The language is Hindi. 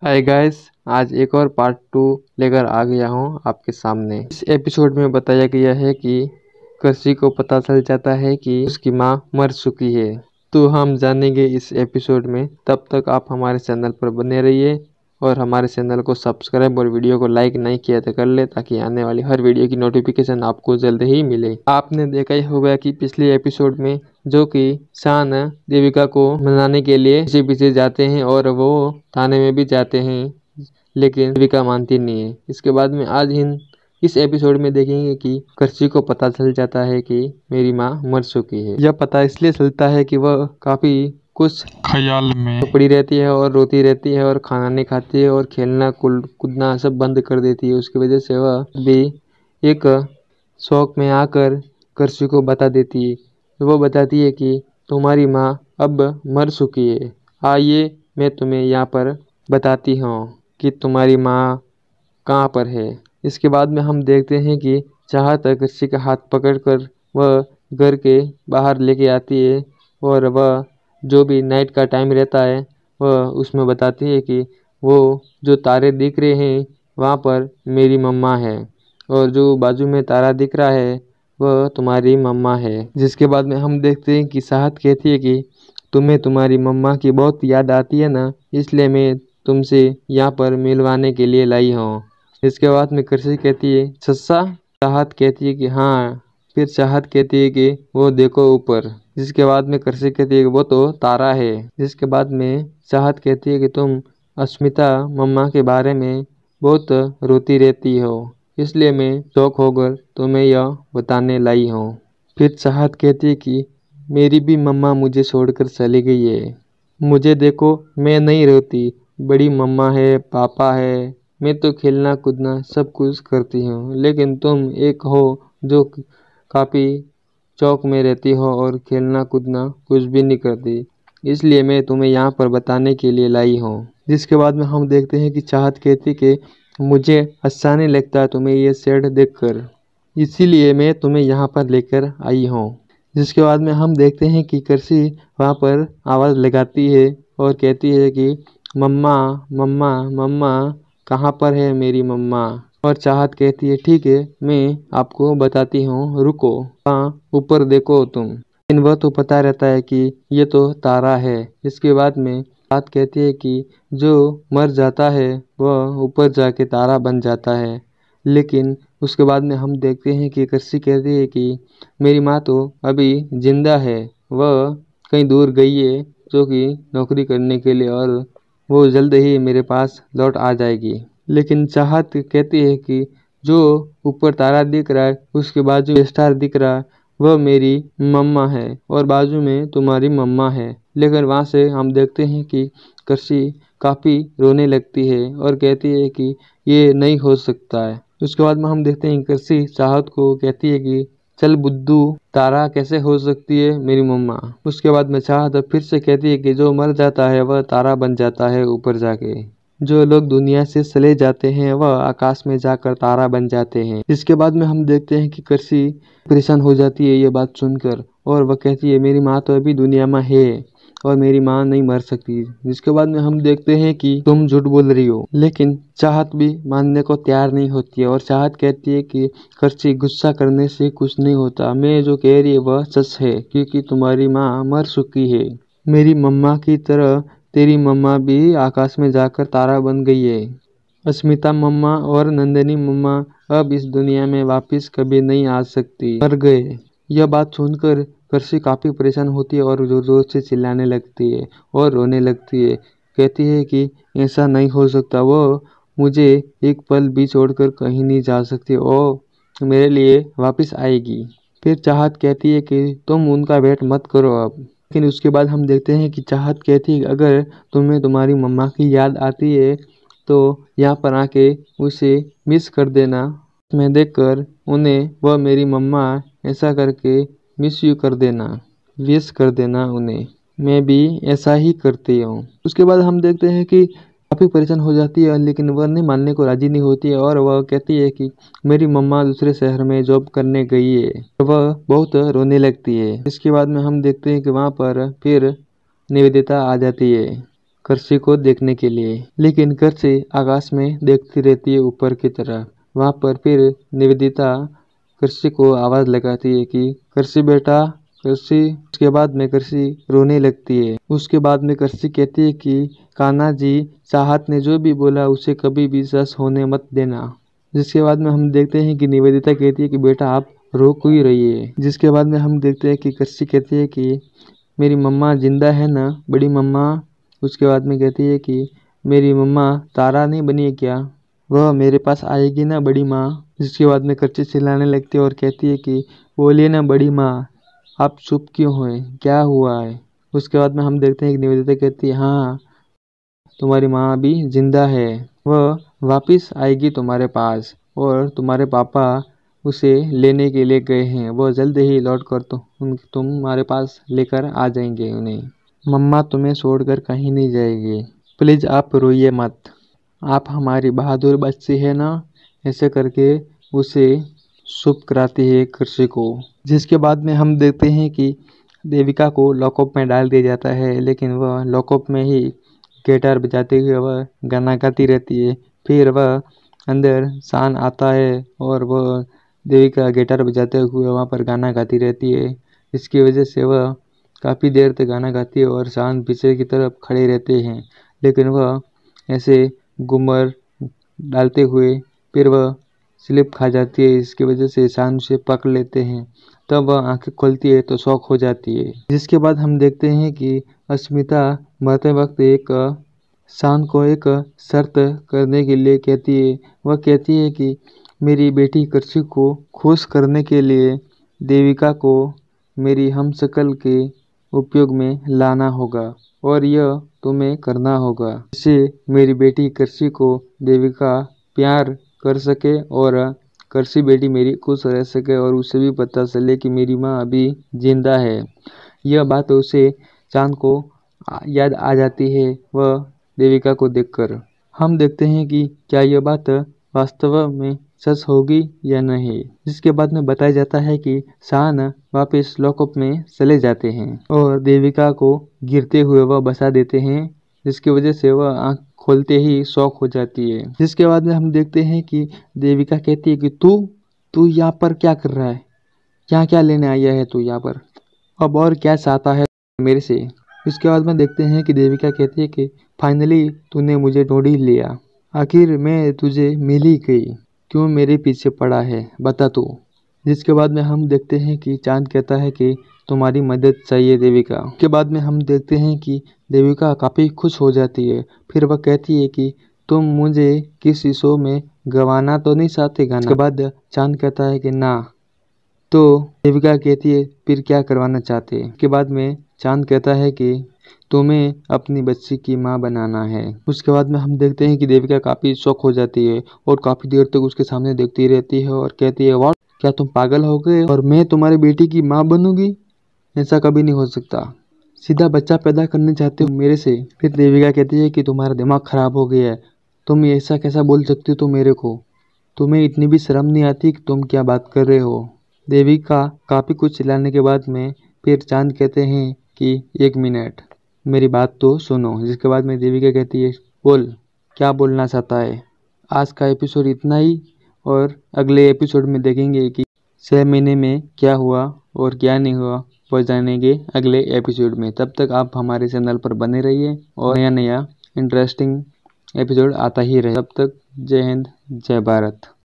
हाय गाइस, आज एक और पार्ट 2 लेकर आ गया हूँ आपके सामने। इस एपिसोड में बताया गया है कि कृषि को पता चल जाता है कि उसकी माँ मर चुकी है। तो हम जानेंगे इस एपिसोड में। तब तक आप हमारे चैनल पर बने रहिए और हमारे चैनल को सब्सक्राइब और वीडियो को लाइक नहीं किया तो कर ले, ताकि आने वाली हर वीडियो की नोटिफिकेशन आपको जल्द ही मिले। आपने देखा ही होगा कि पिछले एपिसोड में जो कि शान देविका को मनाने के लिए पीछे पीछे जाते हैं और वो थाने में भी जाते हैं, लेकिन देविका मानती नहीं है। इसके बाद में आज इस एपिसोड में देखेंगे कि कृषि को पता चल जाता है कि मेरी माँ मर चुकी है। यह पता इसलिए चलता है कि वह काफी कुछ ख्याल में पड़ी रहती है और रोती रहती है और खाना नहीं खाती है और खेलना कूदना सब बंद कर देती है। उसकी वजह से वह भी एक शौक में आकर कृषि को बता देती है। वो बताती है कि तुम्हारी माँ अब मर चुकी है। आइए मैं तुम्हें यहाँ पर बताती हूँ कि तुम्हारी माँ कहाँ पर है। इसके बाद में हम देखते हैं कि चाहत कृषि का हाथ पकड़कर वह घर के बाहर लेके आती है और वह जो भी नाइट का टाइम रहता है वह उसमें बताती है कि वो जो तारे दिख रहे हैं वहाँ पर मेरी मम्मा है और जो बाजू में तारा दिख रहा है वह तुम्हारी मम्मा है। जिसके बाद में हम देखते हैं कि चाहत कहती है कि तुम्हें तुम्हारी मम्मा की बहुत याद आती है ना, इसलिए मैं तुमसे यहाँ पर मिलवाने के लिए लाई हूँ। इसके बाद में कृषि कहती है सच्चा। चाहत कहती है कि हाँ। फिर चाहत कहती है कि वो देखो ऊपर। जिसके बाद में कृषि कहती है कि वो तो तारा है। जिसके बाद में चाहत कहती है कि तुम अस्मिता मम्मा के बारे में बहुत रोती रहती हो, इसलिए मैं शौक होकर तुम्हें यह बताने लाई हूँ। फिर चाहत कहती है कि मेरी भी मम्मा मुझे छोड़कर चली गई है। मुझे देखो, मैं नहीं रोती। बड़ी मम्मा है, पापा है, मैं तो खेलना कूदना सब कुछ करती हूँ, लेकिन तुम एक हो जो काफ़ी चौक में रहती हो और खेलना कूदना कुछ भी नहीं करती, इसलिए मैं तुम्हें यहाँ पर बताने के लिए लाई हूँ। जिसके बाद में हम देखते हैं कि चाहत कहती कि मुझे अच्छा नहीं लगता तुम्हें ये सेट देखकर, इसीलिए मैं तुम्हें यहाँ पर लेकर आई हूँ। जिसके बाद में हम देखते हैं कि कृषि वहाँ पर आवाज़ लगाती है और कहती है कि मम्मा मम्मा मम्मा, कहाँ पर है मेरी मम्मा। और चाहत कहती है ठीक है, मैं आपको बताती हूँ, रुको। हाँ, ऊपर देखो तुम। लेकिन वह तो पता रहता है कि ये तो तारा है। इसके बाद में चाहत कहती है कि जो मर जाता है वह ऊपर जाके तारा बन जाता है। लेकिन उसके बाद में हम देखते हैं कि कृषि कहती है कि मेरी माँ तो अभी जिंदा है, वह कहीं दूर गई है जो कि नौकरी करने के लिए, और वो जल्द ही मेरे पास लौट आ जाएगी। लेकिन चाहत कहती है कि जो ऊपर तारा दिख रहा है उसके बाजू स्टार दिख रहा है वह मेरी मम्मा है और बाजू में तुम्हारी मम्मा है। लेकिन वहाँ से हम देखते हैं कि कृषि काफ़ी रोने लगती है और कहती है कि ये नहीं हो सकता है। उसके बाद में हम देखते हैं कृषि चाहत को कहती है कि चल बुद्धू, तारा कैसे हो सकती है मेरी मम्मा। उसके बाद में चाहत फिर से कहती है कि जो मर जाता है वह तारा बन जाता है ऊपर जाके, जो लोग दुनिया से चले जाते हैं वह आकाश में जाकर तारा बन जाते हैं। इसके बाद में हम देखते हैं कि कृषि परेशान हो जाती है ये बात सुनकर और वह कहती है मेरी माँ तो अभी दुनिया में है और मेरी माँ नहीं मर सकती। जिसके बाद में हम देखते हैं कि तुम झूठ बोल रही हो, लेकिन चाहत भी मानने को तैयार नहीं होती है और चाहत कहती है कि कृषि गुस्सा करने से कुछ नहीं होता, मैं जो कह रही है वह सच है, क्योंकि तुम्हारी माँ मर चुकी है। मेरी मम्मा की तरह तेरी मम्मा भी आकाश में जाकर तारा बन गई है। अस्मिता मम्मा और नंदिनी मम्मा अब इस दुनिया में वापस कभी नहीं आ सकती, मर गए। यह बात सुनकर कृषि काफ़ी परेशान होती है और जोर जोर से चिल्लाने लगती है और रोने लगती है। कहती है कि ऐसा नहीं हो सकता, वो मुझे एक पल भी छोड़कर कहीं नहीं जा सकती, वो मेरे लिए वापस आएगी। फिर चाहत कहती है कि तुम उनका वेट मत करो अब। लेकिन उसके बाद हम देखते हैं कि चाहत कहती है अगर तुम्हें तुम्हारी मम्मा की याद आती है तो यहाँ पर आके उसे मिस कर देना। मैं देखकर उन्हें वह मेरी मम्मा ऐसा करके मिस यू कर देना, विश कर देना उन्हें। मैं भी ऐसा ही करती हूँ। उसके बाद हम देखते हैं कि काफ़ी परेशान हो जाती है, लेकिन वह नहीं मानने को राजी नहीं होती है और वह कहती है कि मेरी मम्मा दूसरे शहर में जॉब करने गई है। वह बहुत रोने लगती है। इसके बाद में हम देखते हैं कि वहाँ पर फिर निवेदिता आ जाती है। कृषि को देखने के लिए, लेकिन कृषि आकाश में देखती रहती है ऊपर की तरफ। वहाँ पर फिर निवेदिता कृषि को आवाज लगाती है कि कृषि बेटा, कृषि। उसके बाद में कृषि रोने लगती है। उसके बाद में कृषि कहती है कि कान्हा जी, चाहत ने जो भी बोला उसे कभी भी सच होने मत देना। जिसके बाद में हम देखते हैं कि निवेदिता कहती है कि बेटा आप रो क्यों रही है। जिसके बाद में हम देखते हैं कि कृषि कहती है कि मेरी मम्मा जिंदा है ना बड़ी मम्मा। उसके बाद में कहती है कि मेरी मम्मा तारा नहीं बनी है क्या, वह मेरे पास आएगी ना बड़ी माँ। जिसके बाद में कृषि चिल्लाने लगती है और कहती है कि बोलिए ना बड़ी माँ, आप चुप क्यों हुए, क्या हुआ है। उसके बाद में हम देखते हैं कि निवेदिता कहती है हाँ, तुम्हारी माँ अभी जिंदा है, वह वापिस आएगी तुम्हारे पास और तुम्हारे पापा उसे लेने के लिए गए हैं। वो जल्द ही लौट कर तुम्हारे पास लेकर आ जाएंगे उन्हें। मम्मा तुम्हें छोड़कर कहीं नहीं जाएगी, प्लीज़ आप रोइए मत, आप हमारी बहादुर बच्ची है ना। ऐसे करके उसे शुभ कराती है कृषि को। जिसके बाद में हम देखते हैं कि देविका को लॉकअप में डाल दिया जाता है, लेकिन वह लॉकअप में ही गिटार बजाते हुए वह गाना गाती रहती है। फिर वह अंदर शान आता है और वह देविका गिटार बजाते हुए वहाँ पर गाना गाती रहती है। इसकी वजह से वह काफ़ी देर तक गाना गाती है और शान पीछे की तरफ खड़े रहते हैं, लेकिन वह ऐसे घूमर डालते हुए फिर वह स्लिप खा जाती है। इसकी वजह से शान उसे पकड़ लेते हैं। तब वह आंखें खोलती है तो शॉक हो जाती है। जिसके बाद हम देखते हैं कि अस्मिता मरते वक्त एक शान को एक शर्त करने के लिए कहती है। वह कहती है कि मेरी बेटी कृषि को खुश करने के लिए देविका को मेरी हमशक्ल के उपयोग में लाना होगा और यह तुम्हें करना होगा, जिससे मेरी बेटी कृषि को देविका प्यार कर सके और कृषि बेटी मेरी खुश रह सके और उसे भी पता चले कि मेरी माँ अभी जिंदा है। यह बात उसे चांद को याद आ जाती है वह देविका को देखकर। हम देखते हैं कि क्या यह बात वास्तव में सच होगी या नहीं। जिसके बाद में बताया जाता है कि शान वापस लॉकअप में चले जाते हैं और देविका को गिरते हुए वह बचा देते हैं, जिसकी वजह से वह आँख खोलते ही शॉक हो जाती है। जिसके बाद में हम देखते हैं कि देविका कहती है कि तू यहाँ पर क्या कर रहा है, यहाँ क्या लेने आया है तू यहाँ पर, अब और क्या चाहता है मेरे से। इसके बाद में देखते हैं कि देविका कहती है कि फाइनली तूने मुझे ढूंढ ही लिया, आखिर मैं तुझे मिल ही गई, क्यों मेरे पीछे पड़ा है बता तू। जिसके बाद में हम देखते हैं कि चांद कहता है कि तुम्हारी मदद चाहिए देविका। के बाद में हम देखते हैं कि देविका काफ़ी खुश हो जाती है। फिर वह कहती है कि तुम मुझे किसी शो में गवाना तो नहीं चाहते गाना। उसके बाद चांद कहता है कि ना। तो देविका कहती है फिर क्या करवाना चाहते। के बाद में चांद कहता है कि तुम्हें अपनी बच्ची की माँ बनाना है। उसके बाद में हम देखते हैं कि देविका काफ़ी शॉक हो जाती है और काफ़ी देर तक उसके सामने देखती रहती है और कहती है व्हाट, क्या तुम पागल हो गए और मैं तुम्हारी बेटी की माँ बनूंगी, ऐसा कभी नहीं हो सकता, सीधा बच्चा पैदा करने चाहते हो मेरे से। फिर देविका कहती है कि तुम्हारा दिमाग खराब हो गया है, तुम ऐसा कैसा बोल सकती हो तो मेरे को, तुम्हें इतनी भी शर्म नहीं आती कि तुम क्या बात कर रहे हो। देविका काफ़ी कुछ चिल्लाने के बाद में फिर चांद कहते हैं कि 1 मिनट मेरी बात तो सुनो। जिसके बाद में देविका कहती है बोल, क्या बोलना चाहता है। आज का एपिसोड इतना ही और अगले एपिसोड में देखेंगे कि 6 महीने में क्या हुआ और क्या नहीं हुआ, वो जानेंगे अगले एपिसोड में। तब तक आप हमारे चैनल पर बने रहिए और नया नया इंटरेस्टिंग एपिसोड आता ही रहे। तब तक जय हिंद जय भारत।